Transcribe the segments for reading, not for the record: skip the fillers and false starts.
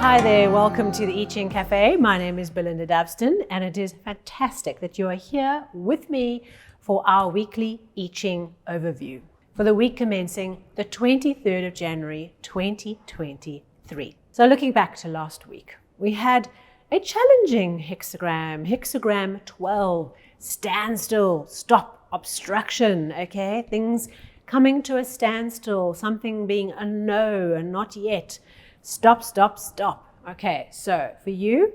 Hi there, welcome to the I Ching Cafe. My name is Belinda Dabston and it is fantastic that you are here with me for our weekly I Ching overview for the week commencing the 23rd of January 2023. So looking back to last week, we had a challenging hexagram 12, standstill, stop, obstruction, okay? Things coming to a standstill, something being a no and not yet. Stop, stop, stop. Okay, so for you,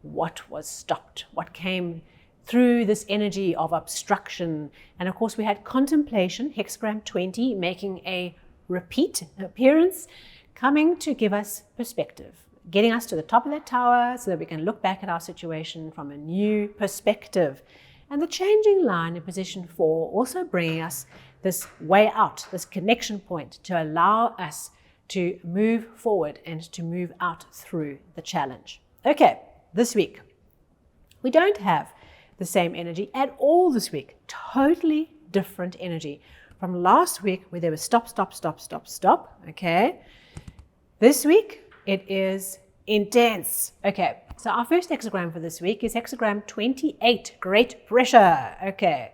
what was stopped? What came through this energy of obstruction? And of course, we had contemplation, hexagram 20, making a repeat appearance, coming to give us perspective, getting us to the top of that tower so that we can look back at our situation from a new perspective. And the changing line in position 4 also bringing us this way out, this connection point to allow us to move forward and to move out through the challenge. Okay, this week, we don't have the same energy at all this week. Totally different energy from last week where there was stop, stop, stop, stop, stop, okay? This week, it is intense. Okay, so our first hexagram for this week is hexagram 28, great pressure, okay?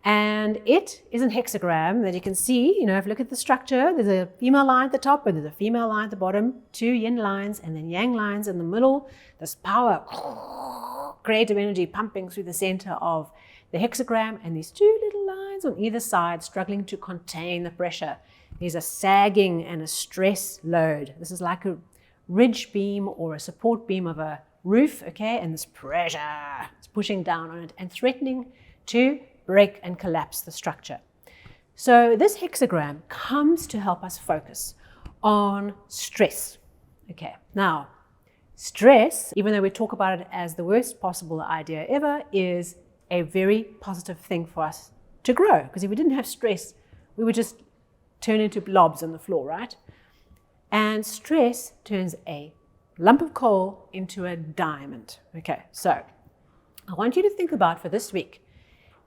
And it is a hexagram that you can see, if you look at the structure, there's a female line at the top and there's a female line at the bottom, 2 yin lines and then yang lines in the middle. This power, creative energy pumping through the center of the hexagram, and these 2 little lines on either side struggling to contain the pressure. There's a sagging and a stress load. This is like a ridge beam or a support beam of a roof, okay? And this pressure is pushing down on it and threatening to break and collapse the structure. So this hexagram comes to help us focus on stress. Okay, now stress, even though we talk about it as the worst possible idea ever, is a very positive thing for us to grow. Because if we didn't have stress, we would just turn into blobs on the floor, right? And stress turns a lump of coal into a diamond. Okay, so I want you to think about for this week,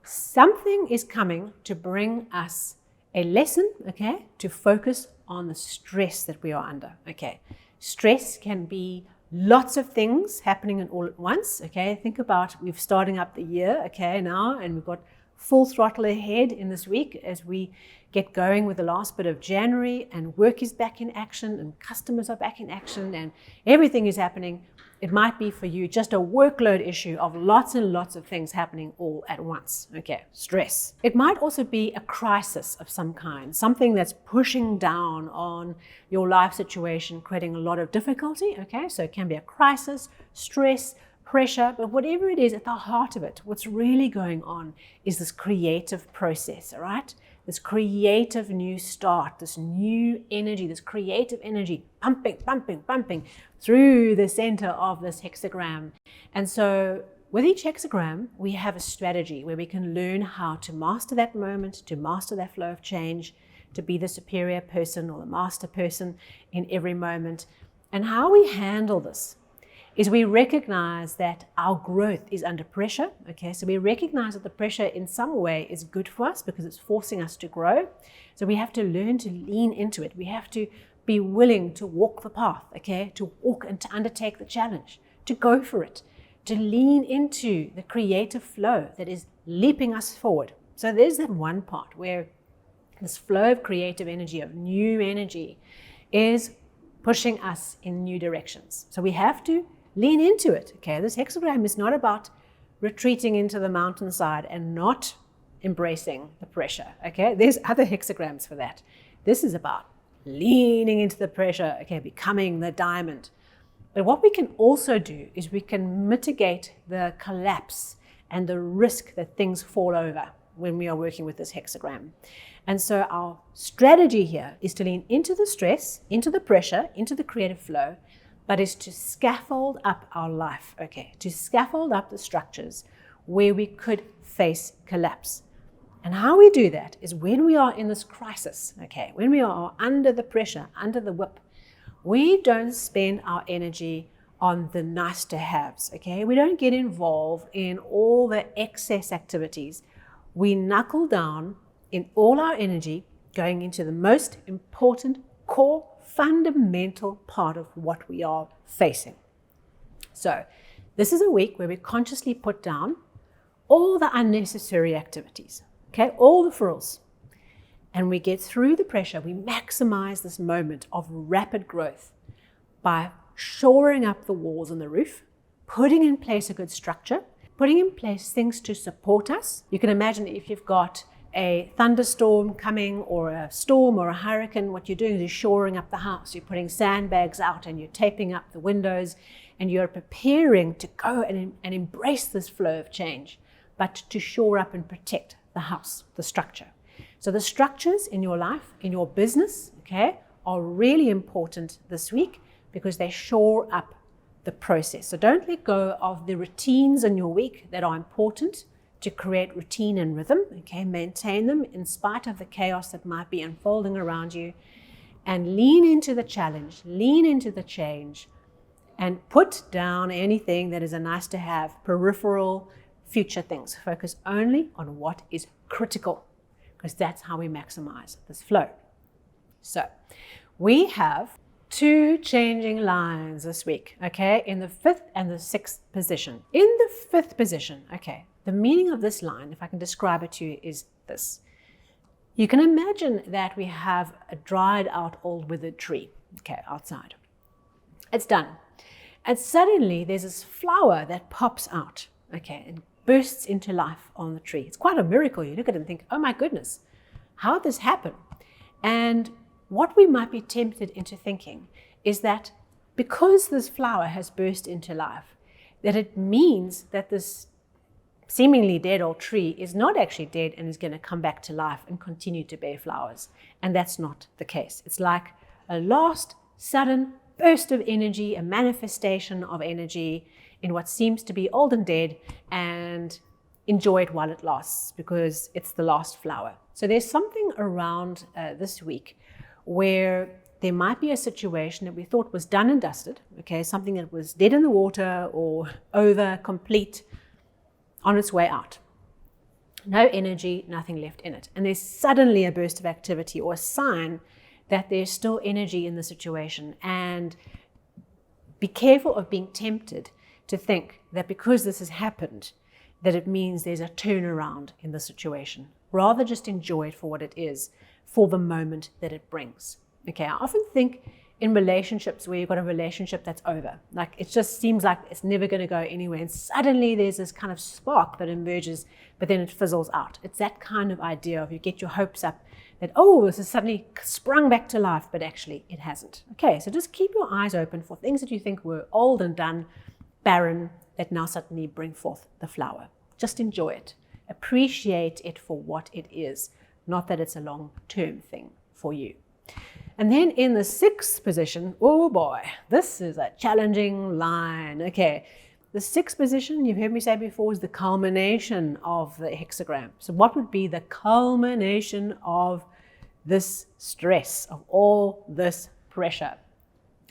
something is coming to bring us a lesson, okay, to focus on the stress that we are under, okay. Stress can be lots of things happening all at once, okay. Think about, we're starting up the year, okay, now, and we've got full throttle ahead in this week as we get going with the last bit of January, and work is back in action and customers are back in action and everything is happening. It might be for you just a workload issue of lots and lots of things happening all at once. Okay, stress. It might also be a crisis of some kind, something that's pushing down on your life situation, creating a lot of difficulty. Okay, so it can be a crisis, stress, pressure, but whatever it is, at the heart of it, what's really going on is this creative process, all right? This creative new start, this new energy, this creative energy pumping, pumping, pumping through the center of this hexagram. And so with each hexagram, we have a strategy where we can learn how to master that moment, to master that flow of change, to be the superior person or the master person in every moment. And how we handle this is we recognize that our growth is under pressure, okay? So we recognize that the pressure in some way is good for us because it's forcing us to grow. So we have to learn to lean into it. We have to be willing to walk the path, okay? To walk and to undertake the challenge, to go for it, to lean into the creative flow that is leaping us forward. So there's that one part where this flow of creative energy, of new energy, is pushing us in new directions. So we have to lean into it, okay? This hexagram is not about retreating into the mountainside and not embracing the pressure, okay? There's other hexagrams for that. This is about leaning into the pressure, okay, becoming the diamond. But what we can also do is we can mitigate the collapse and the risk that things fall over when we are working with this hexagram. And so our strategy here is to lean into the stress, into the pressure, into the creative flow, but is to scaffold up our life, okay? To scaffold up the structures where we could face collapse. And how we do that is when we are in this crisis, okay? When we are under the pressure, under the whip, we don't spend our energy on the nice to haves, okay? We don't get involved in all the excess activities. We knuckle down in all our energy going into the most important core fundamental part of what we are facing. So this is a week where we consciously put down all the unnecessary activities, okay, all the frills, and we get through the pressure. We maximize this moment of rapid growth by shoring up the walls and the roof, putting in place a good structure, putting in place things to support us. You can imagine if you've got a thunderstorm coming or a storm or a hurricane, what you're doing is you're shoring up the house. You're putting sandbags out and you're taping up the windows, and you're preparing to go and embrace this flow of change, but to shore up and protect the house, the structure. So the structures in your life, in your business, okay, are really important this week because they shore up the process. So don't let go of the routines in your week that are important to create routine and rhythm, okay? Maintain them in spite of the chaos that might be unfolding around you, and lean into the challenge, lean into the change, and put down anything that is a nice to have, peripheral, future things. Focus only on what is critical, because that's how we maximize this flow. So we have 2 changing lines this week, okay, in the 5th and the 6th position. In the 5th position, okay, the meaning of this line, if I can describe it to you, is this. You can imagine that we have a dried out old withered tree, okay, outside. It's done. And suddenly there's this flower that pops out, okay, and bursts into life on the tree. It's quite a miracle. You look at it and think, oh my goodness, how did this happen? And what we might be tempted into thinking is that because this flower has burst into life, that it means that this seemingly dead old tree is not actually dead and is going to come back to life and continue to bear flowers. And that's not the case. It's like a last sudden burst of energy, a manifestation of energy in what seems to be old and dead, and enjoy it while it lasts because it's the last flower. So there's something around this week where there might be a situation that we thought was done and dusted, okay, something that was dead in the water or over, complete, on its way out. No energy, nothing left in it. And there's suddenly a burst of activity or a sign that there's still energy in the situation. And be careful of being tempted to think that because this has happened, that it means there's a turnaround in the situation. Rather just enjoy it for what it is, for the moment that it brings. Okay, I often think in relationships where you've got a relationship that's over, like it just seems like it's never going to go anywhere, and suddenly there's this kind of spark that emerges, but then it fizzles out. It's that kind of idea of you get your hopes up that, oh, this has suddenly sprung back to life, but actually it hasn't. Okay, so just keep your eyes open for things that you think were old and done, barren, that now suddenly bring forth the flower. Just enjoy it. Appreciate it for what it is, not that it's a long-term thing for you. And then in the 6th position, oh boy, this is a challenging line. Okay, the 6th position, you've heard me say before, is the culmination of the hexagram. So what would be the culmination of this stress, of all this pressure?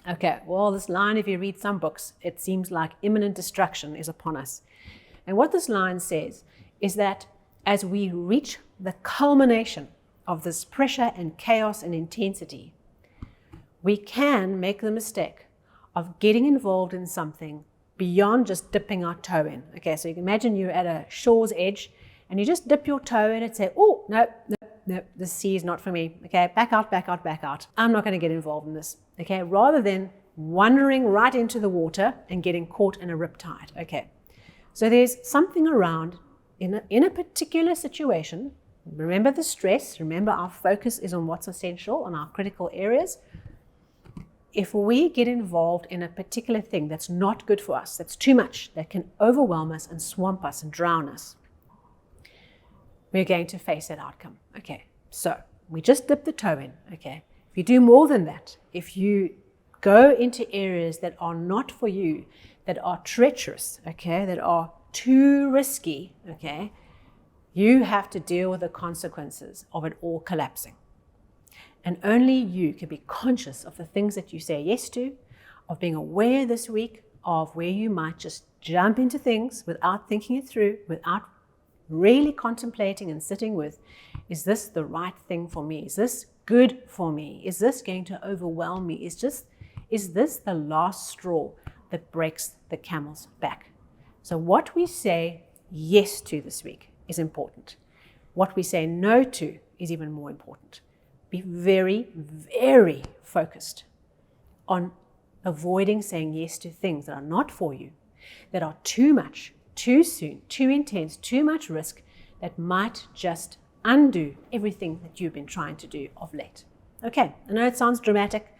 Okay, well, this line, if you read some books, it seems like imminent destruction is upon us. And what this line says is that as we reach the culmination of this pressure and chaos and intensity, we can make the mistake of getting involved in something beyond just dipping our toe in. Okay, so you can imagine you're at a shore's edge and you just dip your toe in and say, oh, no, the sea is not for me. Okay, back out, back out, back out. I'm not going to get involved in this. Okay, rather than wandering right into the water and getting caught in a riptide. Okay, so there's something around in a particular situation. Remember the stress. Remember our focus is on what's essential, on our critical areas. If we get involved in a particular thing that's not good for us, that's too much, that can overwhelm us and swamp us and drown us, we're going to face that outcome. Okay, so we just dip the toe in. Okay, if you do more than that, if you go into areas that are not for you, that are treacherous, okay, that are too risky, okay, you have to deal with the consequences of it all collapsing. And only you can be conscious of the things that you say yes to, of being aware this week of where you might just jump into things without thinking it through, without really contemplating and sitting with, is this the right thing for me? Is this good for me? Is this going to overwhelm me? Is this the last straw that breaks the camel's back? So what we say yes to this week is important. What we say no to is even more important. Be very, very focused on avoiding saying yes to things that are not for you, that are too much, too soon, too intense, too much risk, that might just undo everything that you've been trying to do of late. Okay, I know it sounds dramatic.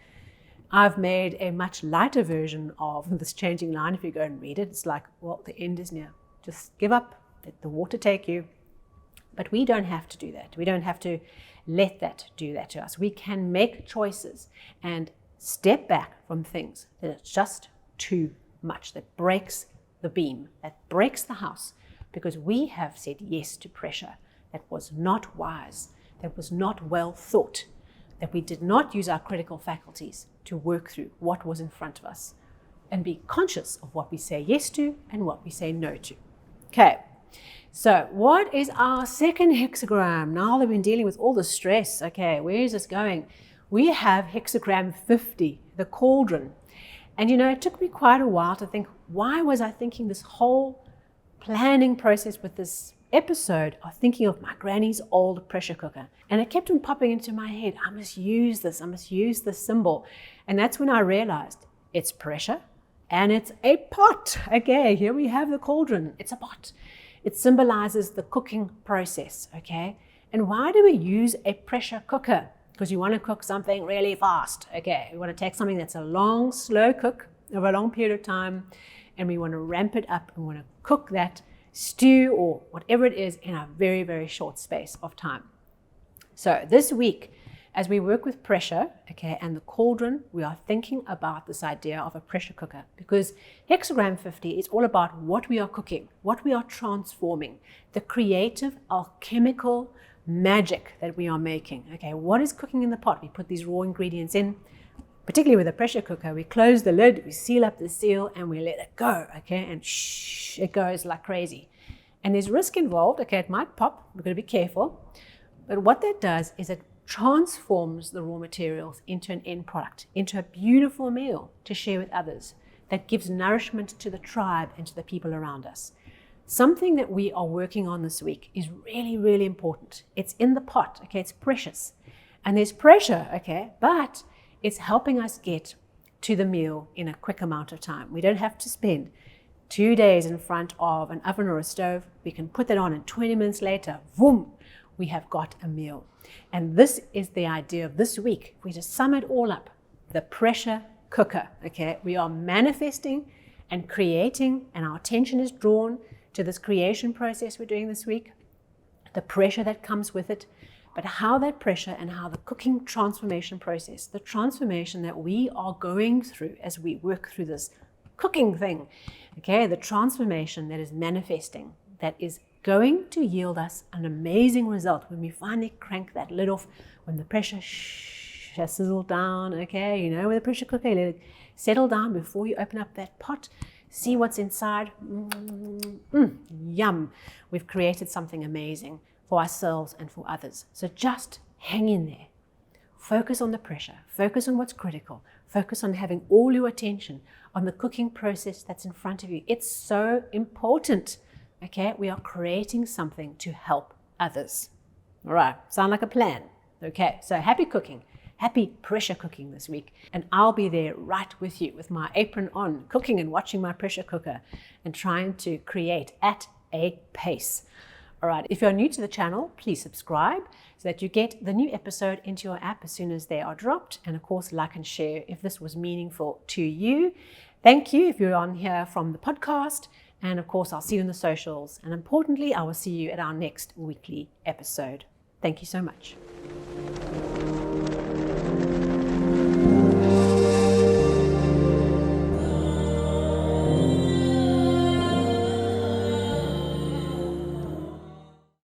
I've made a much lighter version of this changing line. If you go and read it, it's like, well, the end is near. Just give up, let the water take you. But we don't have to do that. We don't have to let that do that to us. We can make choices and step back from things that are just too much, that breaks the beam, that breaks the house, because we have said yes to pressure that was not wise, that was not well thought, that we did not use our critical faculties to work through what was in front of us and be conscious of what we say yes to and what we say no to. Okay, so what is our second hexagram? Now that we've been dealing with all the stress, okay, where is this going? We have hexagram 50, the cauldron. And it took me quite a while to think, why was I thinking this whole planning process with this episode of thinking of my granny's old pressure cooker? And it kept on popping into my head, I must use this symbol. And that's when I realized it's pressure and it's a pot. Okay, here we have the cauldron. It's a pot. It symbolizes the cooking process, okay? And why do we use a pressure cooker? Because you want to cook something really fast, okay? We want to take something that's a long, slow cook over a long period of time, and we want to ramp it up and we want to cook that stew or whatever it is in a very, very short space of time. So this week, as we work with pressure, okay, and the cauldron, we are thinking about this idea of a pressure cooker, because hexagram 50 is all about what we are cooking, what we are transforming, the creative alchemical magic that we are making. Okay, what is cooking in the pot? We put these raw ingredients in, particularly with a pressure cooker. We close the lid, we seal up the seal, and we let it go, okay, and shh, it goes like crazy. And there's risk involved, okay, it might pop, we've got to be careful. But what that does is it transforms the raw materials into an end product, into a beautiful meal to share with others that gives nourishment to the tribe and to the people around us. Something that we are working on this week is really, really important. It's in the pot, okay, it's precious. And there's pressure, okay, but it's helping us get to the meal in a quick amount of time. We don't have to spend 2 days in front of an oven or a stove. We can put that on and 20 minutes later, boom, we have got a meal. And this is the idea of this week. We just sum it all up, the pressure cooker, okay? We are manifesting and creating, and our attention is drawn to this creation process we're doing this week, the pressure that comes with it, but how that pressure and how the cooking transformation process, the transformation that we are going through as we work through this cooking thing, okay, the transformation that is manifesting, that is going to yield us an amazing result when we finally crank that lid off, when the pressure has sizzled down, okay, with a pressure cooker, let it settle down before you open up that pot. See what's inside. Yum. We've created something amazing for ourselves and for others. So just hang in there. Focus on the pressure. Focus on what's critical. Focus on having all your attention on the cooking process that's in front of you. It's so important. Okay, we are creating something to help others. All right, sound like a plan. Okay, so happy cooking. Happy pressure cooking this week. And I'll be there right with you with my apron on, cooking and watching my pressure cooker and trying to create at a pace. All right, if you're new to the channel, please subscribe so that you get the new episode into your app as soon as they are dropped. And of course, like and share if this was meaningful to you. Thank you if you're on here from the podcast. And of course, I'll see you in the socials. And importantly, I will see you at our next weekly episode. Thank you so much.